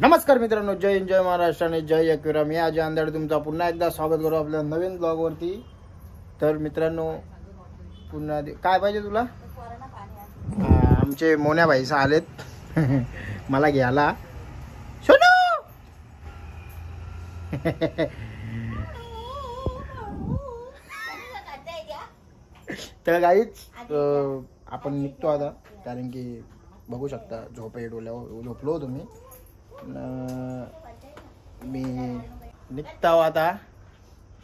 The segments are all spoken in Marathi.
नमस्कार मित्रांनो, जय हिंद, जय महाराष्ट्र आणि जय एकविरा. मी अजय अंधाडे तुमचा पुन्हा एकदा स्वागत करू आपल्या नवीन ब्लॉगवरती. तर मित्रांनो, पुन्हा काय पाहिजे तुला? आमचे मोन्या भाईसा आलेत मला घ्यायला. सोनू तर गाईच आपण निघतो आता, कारण की बघू शकता झोपलो होतो मी निघतो आता.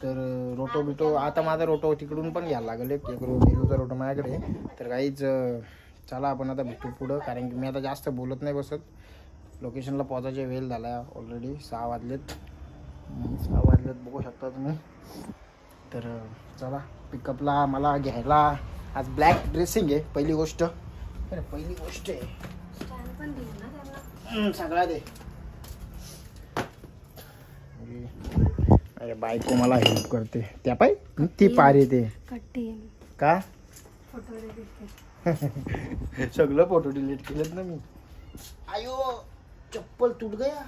तर रोटो बिटो आता माझा रोटो तिकडून पण घ्यायला लागेल, एक नेहरूचा रोटो माझ्याकडे. तर काहीच चला आपण आता भेटू पुढं, कारण की मी आता जास्त बोलत नाही बसत. लोकेशनला पोहोचायचे वेळ झाला, ऑलरेडी 6 वाजलेत बघू शकता तुम्ही. तर चला पिकअपला मला घ्यायला. आज ब्लॅक ड्रेसिंग आहे पहिली गोष्ट आहे. सगळा दे. अरे बायको मला हेल्प करते त्या पाय ती पार येते का सगळं फोटो डिलीट केलेत ना मी. आयो चप्पल तुट गया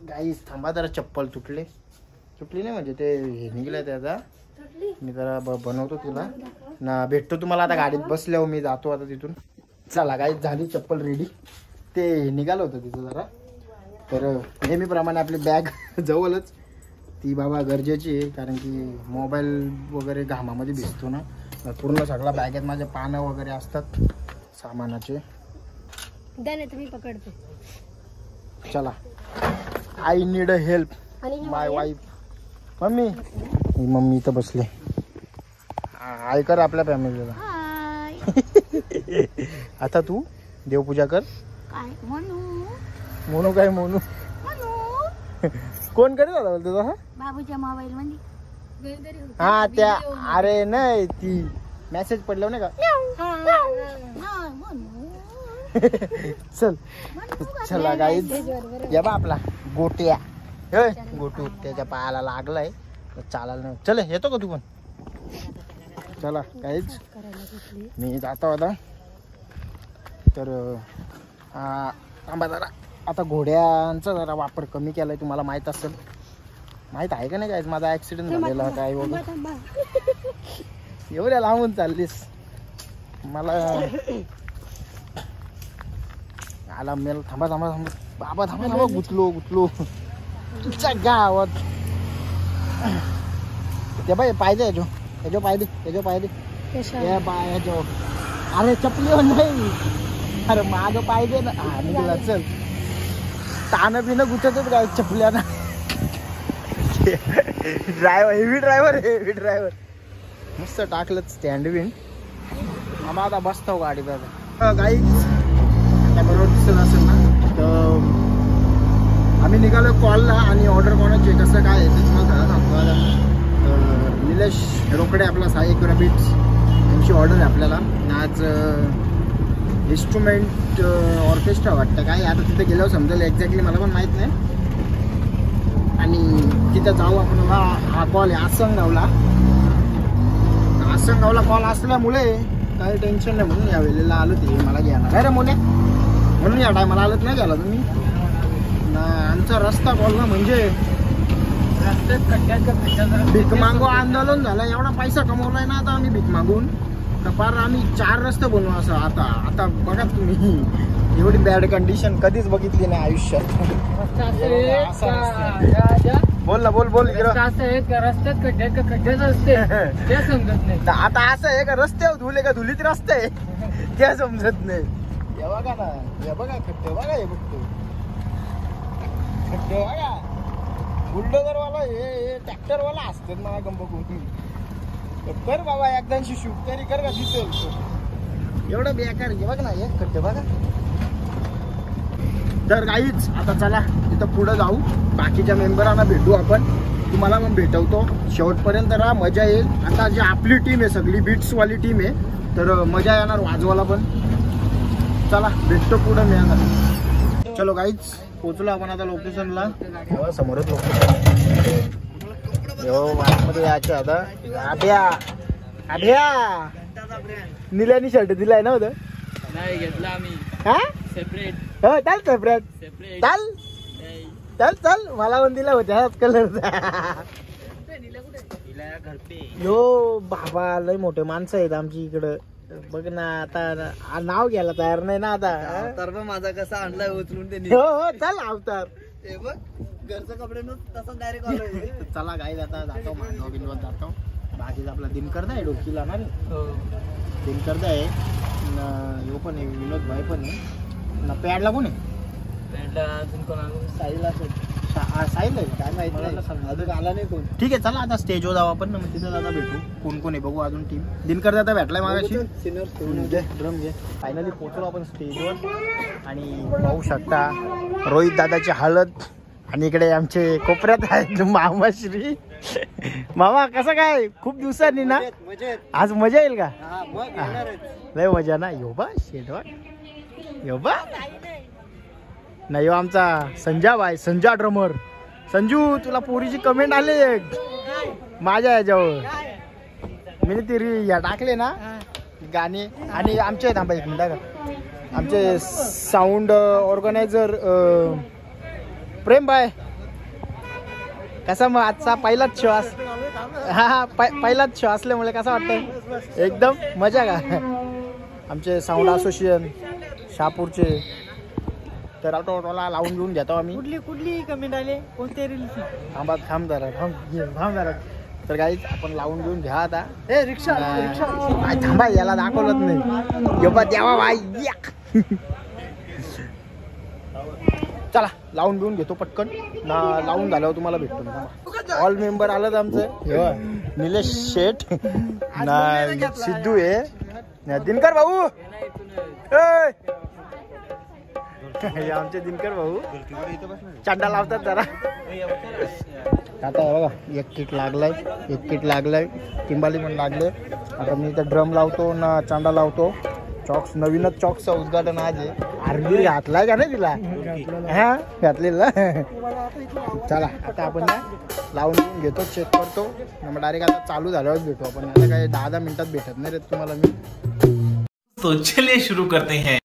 गाईस. थांबा जरा, चप्पल तुटली नाही म्हणजे ते हे निघलं त्याचा. मी जरा बनवतो तिला ना, भेटतो तुम्हाला आता गाडीत बसल्यावर. मी जातो आता तिथून. चला गाईस, झाली चप्पल रेडी. ते निघालं होतं तिथं जरा. तर नेहमीप्रमाणे आपली बॅग जवळच, ती बाबा गरजेची आहे, कारण की मोबाईल वगैरे घामामध्ये भिजतो ना. पूर्ण सगळा बॅगेत माझे पानं वगैरे असतात सामानाचे. तुम्ही पकडते. चला, I need a help my wife. Mummy इथं बसले. हाय कर आपल्या फॅमिलीला. आता तू देवपूजा कर. काय मोनू काय मोनू कोण करे दादा बोलतो हा? बाबूच्या मोबाईल मध्ये. हा त्या, अरे नाही ती मेसेज पडलं नाही का. चल चला गाईज, या बा आपला गोट्या गोटू त्याच्या पायाला लागलाय, चालायला नाही. चल येतो का तू पण? चला गाईज, मी जातो आता. तर थांबा जरा, आता घोड्यांचा जरा वापर कमी केलाय, तुम्हाला माहित असेल. माहित आहे का नाही गाईज? माझा ऍक्सिडेंट झालेला काय वगैरे. एवढ्या लांबून चाललीस मला आला मेल. थांबा बाबा, थांबा गुतलो तुमच्या गावात. ते बाई पाहिजे याच्या पाहिजे अरे चपलीवर नाही, अरे माग पाहिजे ना. हा निघाला. चल, तानं बिनं गुततच काय चपल्याना. हेवी ड्रायव्हर मस्त टाकलं स्टँड बिन. आम्हा आता बसतो गाडीत आता. गाई बरोबर दिसत असेल ना. तर आम्ही निघालो कॉलला, आणि ऑर्डर कोणाची कसं काय आहे ते तुम्हाला सांगतो. निलेश रोकडे आपला साई एकविरा बीट्स यांची ऑर्डर आहे आपल्याला. आज इन्स्ट्रुमेंट ऑर्केस्ट्रा वाटतं काय, आता तिथे गेल्यावर समजेल एक्झॅक्टली, मला पण माहीत नाही. आणि तिथं जाऊ आपण. हा कॉल आहे आसनगावला कॉल असल्यामुळे काही टेन्शन नाही, म्हणून या वेळेला आलो. ते मला घ्यायला काय रे मोने, म्हणून या टायमाला आलोच नाही घ्यायला तुम्ही ना. आमचा रस्ता कॉल ना म्हणजे भीक मागो आंदोलन झालं. एवढा पैसा कमवलाय ना आता आम्ही भीक मागून, तर फार आम्ही 4 रस्ते बनवू असं. आता बघा तुम्ही, एवढी बॅड कंडिशन कधीच बघितली नाही आयुष्यात. बोल ना, बोल. रस्त्यात खड्ड्याच असते ते समजत नाही. आता असं आहे का, रस्त्यावर धुले का धुलीत रस्ते ते समजत नाही. हे बघा ना, हे बघा खड्डे बघा, हे बघतो खड्डे बघा. बुलडोजरवाला हे ट्रॅक्टरवाला असतात मला गंब बघून. कर बाबा एकदाची शूट तरी कर का दिसेल. एवढं बेकार घे बघ ना, एक खड्डे बघा. तर काहीच आता चला तिथं पुढं जाऊ, बाकीच्या मेंबरांना भेटू आपण. तुम्हाला पण भेटवतो शेवटपर्यंत राहा, मजा येईल. आता जी आपली टीम आहे सगळी बीट्सवाली टीम आहे, तर मजा येणार वाजवायला पण. चला भेटतो पुढं मी आता. चलो गाईच, पोचलो आपण आता लोकेशनला. समोरच लोकेशन मध्ये यायचं आता. आभ्या निल्यानी शर्ट दिलाय ना होतं, नाही घेतला आम्ही. हा सेपरेट हो चल सेपरेट सेपरेट चल चल चल मला पण दिला होता ह्याच कलरचा यो बाबा लय मोठे माणसं आहेत आमची इकडं बघ ना आता नाव घ्यायला तयार नाही ना आता तर माझा कसा आणलाय उचलून त्यांनी हो हो चल अवतार ते बघ घरचं कपडे तसं डायरेक्ट चला गाईज आता जातो मांडव बिंडवत जातो बाकीचा आपला दिनकर आहे डोकीला ना दिनकर आहे यो पण आहे विनोद भाई पण आहे ना पॅडला कोण आहे अजून कोण साईल असेल साहिल आहे काय माहित नाही अजून आला नाही कोण ठीक आहे चला आता स्टेजवर जाऊ आपण मग तिथं दादा भेटू कोण कोण आहे बघू अजून टीम दिनकर दादा भेटलाय मागाशी ड्रम घे फायनली पोहोचलो आपण स्टेजवर आणि पाहू शकता रोहित दादाची हळद आणि इकडे आमचे कोपऱ्यात आहेत मामाश्री मामा कसं काय खूप दिवसांनी ना आज मजा येईल का लय मजा ना यो बा शेटवा यो बा नाही आमचा संजाबाई संजा ड्रमर संजू तुला पोरीची कमेंट आले माझ्या याच्यावर मी ती या टाकले ना गाणे आणि आमचे थांबा एक मिनिट आमचे साऊंड ऑर्गनायझर प्रेम भाई कसा मग आजचा पहिलाच शो हा पहिलाच शो असल्यामुळे कसा वाटतं एकदम मजा का आमचे साऊंड असोसिएशन शहापूरचे तर ऑटोला लावून घेऊन घेतो आम्ही कुठली कमेंट आले कोणते रील थांब जरा तर गाईच आपण लावून घेऊन घ्या आता रिक्षा थांबा याला दाखवलंच नाही यो बा द्यावा भाई चला लावून घेऊन घेतो पटकन ना लावून झाल्यावर तुम्हाला भेटतो ऑल मेंबर आलं आमचं निलेश शेठ ना सिद्धू आहे दिनकर भाऊ हे आमचे दिनकर भाऊ चांडा लावतात जरा आता बघा एक किट लागलाय किंबाली पण लागले आता मी इथं ड्रम लावतो ना चांडा लावतो चॉक्स नवीनच चॉक्सचं उद्घाटन आज आहे आरबी घातलाय का नाही तिला हा घातलेला चला आता आपण ना लावून घेऊन घेतो चेक करतो मग डायरेक्ट आता चालू झाल्यावर भेटू आपण आता काय 10 मिनिटात भेटत नाही रे तुम्हाला मी तो चलिए शुरू करते हैं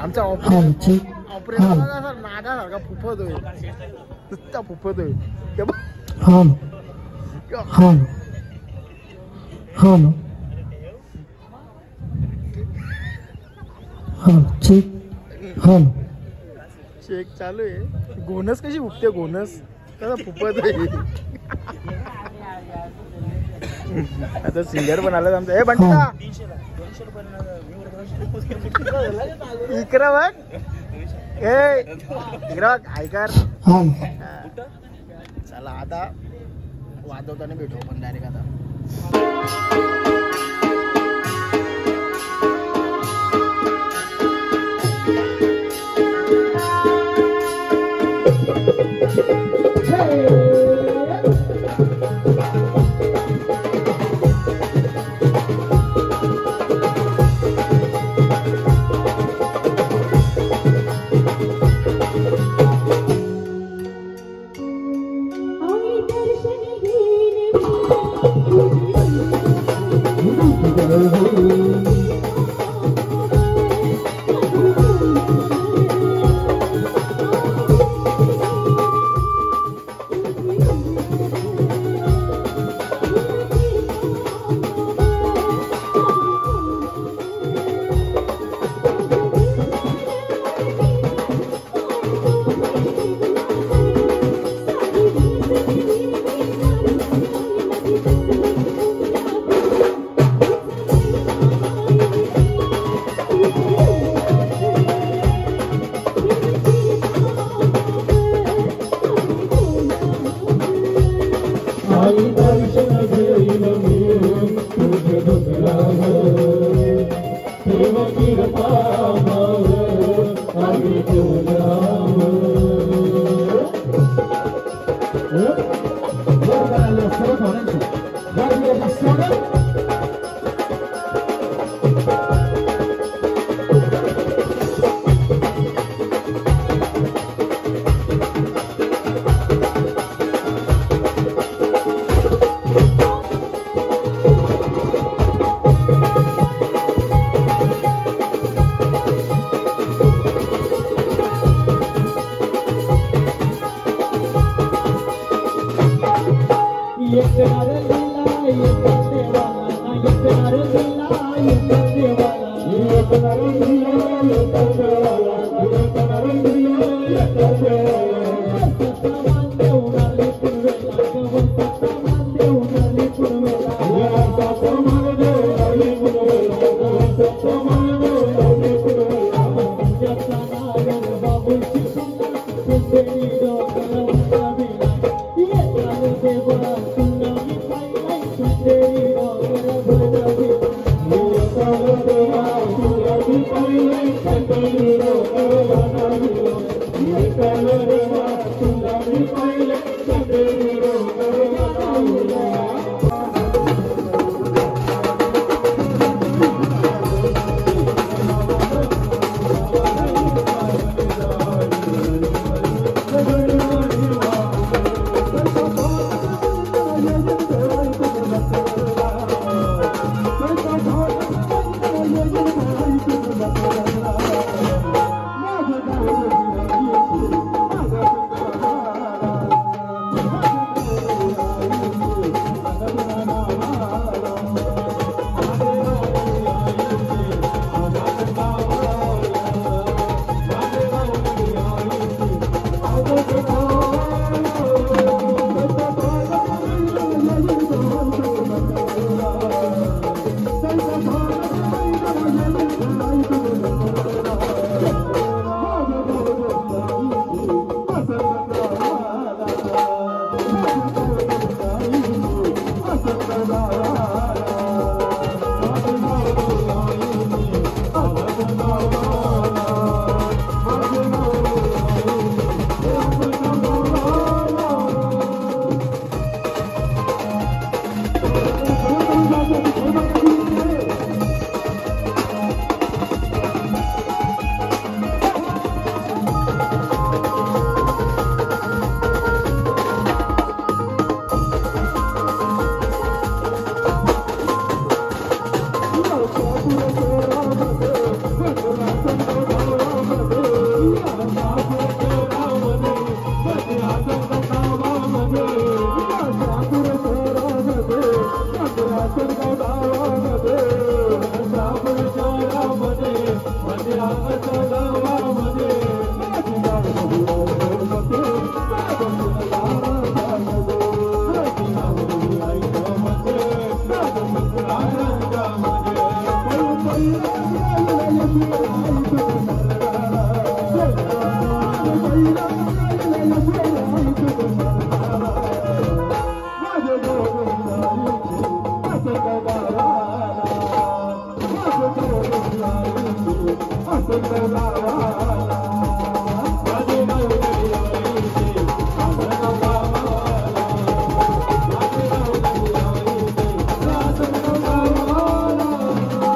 आमचा ऑपरेशन नागासारखा फुफतोय नुसता फुफतोय चेक चालू आहे. गोनस कशी फुफते गोनस तसा फुफतोय. आता सिंगर पण आला आमचा. हे बंटा इकडं बघ. इकडं बघ ऐकर. चला आता वाजवताना भेटू आपण डायरेक्ट आता.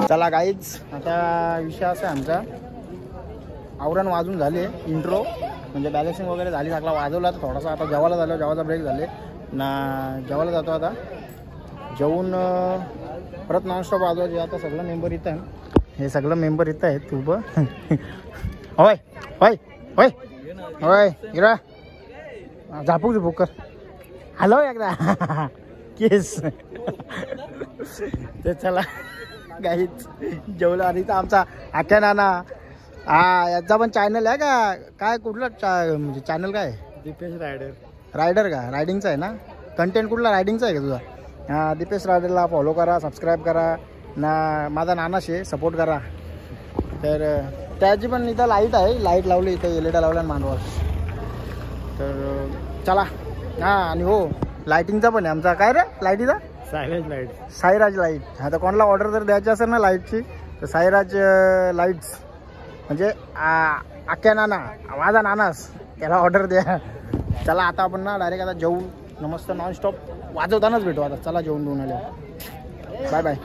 चला गाईज, आता विषय असा आहे आमचा, आवरण वाजून झाले, इंट्रो म्हणजे बॅलेन्सिंग वगैरे झाली, सगळा वाजवला तर थोडासा. आता जेवायला झालं, जेवायचा ब्रेक झाले ना, जेवायला जातो आता. जेवून परत नॉनस्टॉप वाजवायचे. आता सगळं मेंबर इथं आहे, हे सगळं मेंबर इथं आहेत उभं. होय होय होय होय इरा झापूक झुपूक कर, हॅलो एकदा केस. ते चला गाईच जेवलं. आणि तर आमचा आख्या नाना, हा याचा पण चॅनल आहे का काय, कुठला म्हणजे चॅनल काय? दीपेश रायडर. रायडर का? रायडिंगचा आहे ना कंटेंट? कुठला रायडिंगचा आहे का तुझा? हां, दीपेश रायडरला फॉलो करा, सबस्क्राईब करा ना. माझा नानाशे सपोर्ट करा. तर त्याची पण इथं लाईट आहे, लाईट लावली इथं, LED लावल्या मांडवास. तर चला. हां, आणि हो लाईटिंगचा पण आहे आमचा. काय रे लाईटीचा? Silent light. साईराज लाईट. आता कोणाला ऑर्डर जर द्यायची असेल ना लाईटची, तर साईराज लाईट्स म्हणजे आख्या नाना, माझा नानास, त्याला ऑर्डर द्या. चला आता आपण ना डायरेक्ट आता जेवू, मस्त नॉनस्टॉप वाजवतानाच भेटू. आता चला जेवून घेऊन आले. Bye bye.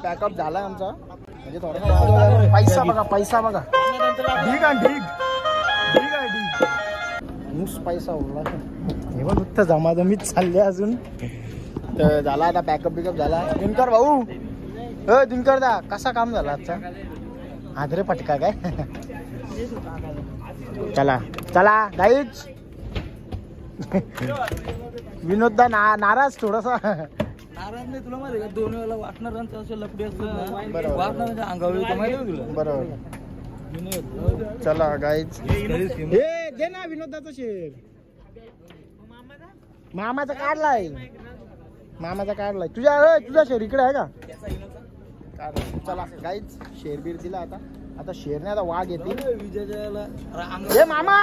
पॅकअप झाला आमचा, म्हणजे थोडासा पैसा बघा, पैसा बघा, ढीग आहे ढीग, ढीग आहे ढीग, नुस पैसा उरला. हे बघ नुसतं जमाजमीत चालले अजून. तर झाला आता पॅकअप बिकअप झाला. दिनकर भाऊ, दिनकर दा, कसा काम झाला आजचा? आदरे पटका काय? चला चला गाईज. विनोददा नाराज थोडासा, नाराज नाही तुला माहिती का 2 वेळेला वाटणाऱ्यांचं असे लपडी असतात ना बरोबर. वाटणाऱ्यांच्या अंगावर येतं माहिती आहे तुला बरोबर. चला गाईज हे घे ना विनोदाचा शेर. मामाचा काढलाय तुझा शेर इकडे आहे का? चला गाईज शेर बीर दिला. आता शेरने आता वाघ येतील. हे मामा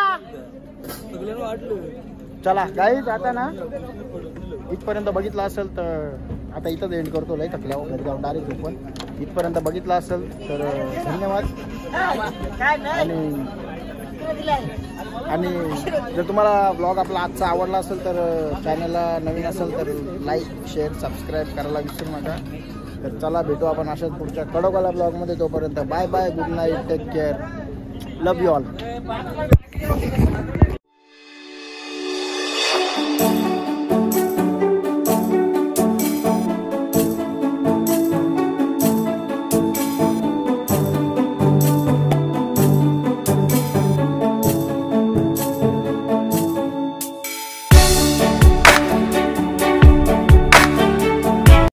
सगळ्यांना वाटलं. चला गाईज आता ना इथपर्यंत बघितलं असेल तर आता इथंच एंड करतो. लय थकल्यावर घरी जाऊन डायरेक्ट झोपून. इथपर्यंत बघितलं असेल तर धन्यवाद. आणि जर तुम्हाला ब्लॉग आपला आजचा आवडला असेल तर चॅनलला नवीन असेल तर लाईक शेअर सबस्क्राईब करायला विसरू नका. तर चला भेटू आपण अशाच पुढच्या कडकवाला ब्लॉगमध्ये. तोपर्यंत bye bye, good night, take care, love you all.